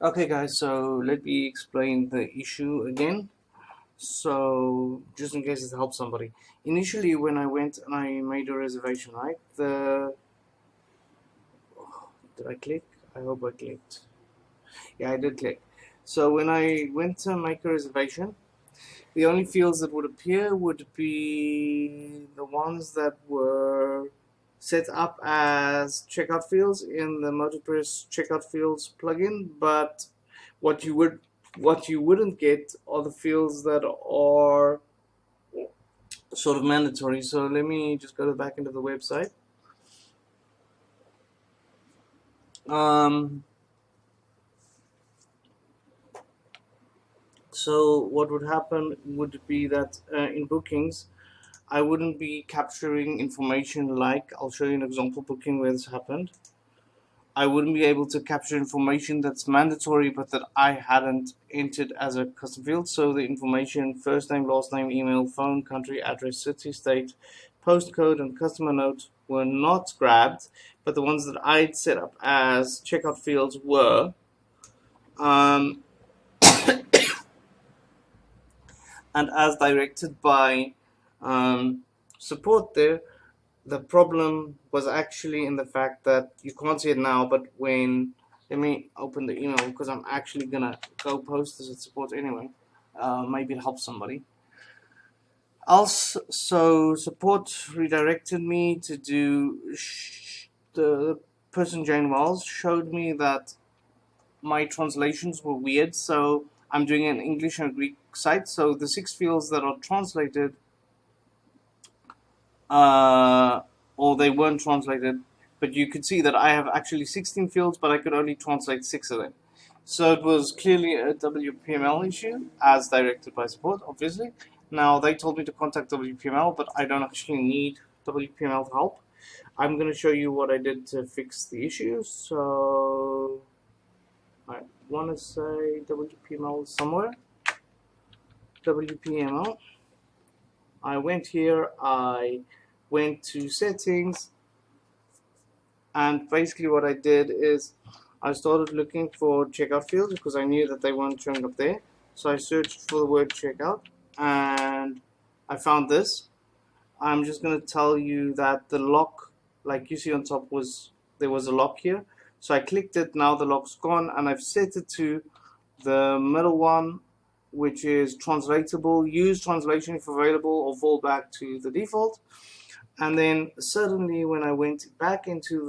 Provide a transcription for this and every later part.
Okay guys, so let me explain the issue again. So just in case it helps somebody. Initially when I went and I made a reservation, right? Did I click? I hope I clicked. Yeah, I did click. So when I went to make a reservation, the only fields that would appear would be the ones that were set up as checkout fields in the MotoPress checkout fields plugin, but what you would what you wouldn't get are the fields that are sort of mandatory. So let me just go back into the website. Um, so what would happen would be that in bookings, I wouldn't be capturing information like, I'll show you an example booking where this happened. I wouldn't be able to capture information that's mandatory but that I hadn't entered as a custom field. So the information, first name, last name, email, phone, country, address, city, state, postcode, and customer note were not grabbed, but the ones that I'd set up as checkout fields were. Um, and as directed by support there, the problem was actually in the fact that you can't see it now, but when let me open the email because I'm actually gonna go post this at support anyway. Maybe it helps somebody else. So support redirected me to do the person Jane Wells showed me that my translations were weird. So I'm doing an English and Greek site. So the 6 fields that are translated uh, or they weren't translated, but you could see that I have actually 16 fields, but I could only translate 6 of them. So it was clearly a WPML issue, as directed by support, obviously. Now, they told me to contact WPML, but I don't actually need WPML help. I'm going to show you what I did to fix the issue. So, I want to say WPML somewhere. WPML. I went here, I went to settings, and basically what I did is I started looking for checkout fields because I knew that they weren't showing up there. So I searched for the word checkout and I found this. I'm just going to tell you that the lock, like you see on top, there was a lock here. So I clicked it, now the lock's gone, and I've set it to the middle one, which is translatable. Use translation if available or fall back to the default. And then suddenly when I went back into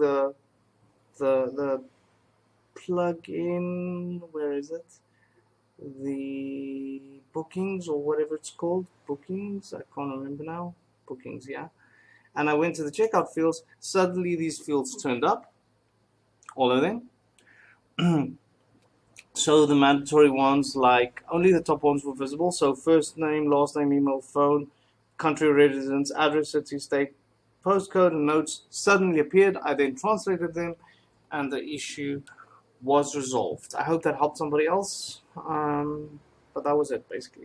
the plugin, where is it? The bookings or whatever it's called, bookings. I can't remember now. Bookings, yeah. And I went to the checkout fields. Suddenly these fields turned up, all of them. So the mandatory ones, like only the top ones were visible. So first name, last name, email, phone, country of residence, address, city, state, postcode, and notes suddenly appeared. I then translated them, and the issue was resolved. I hope that helped somebody else. But that was it basically.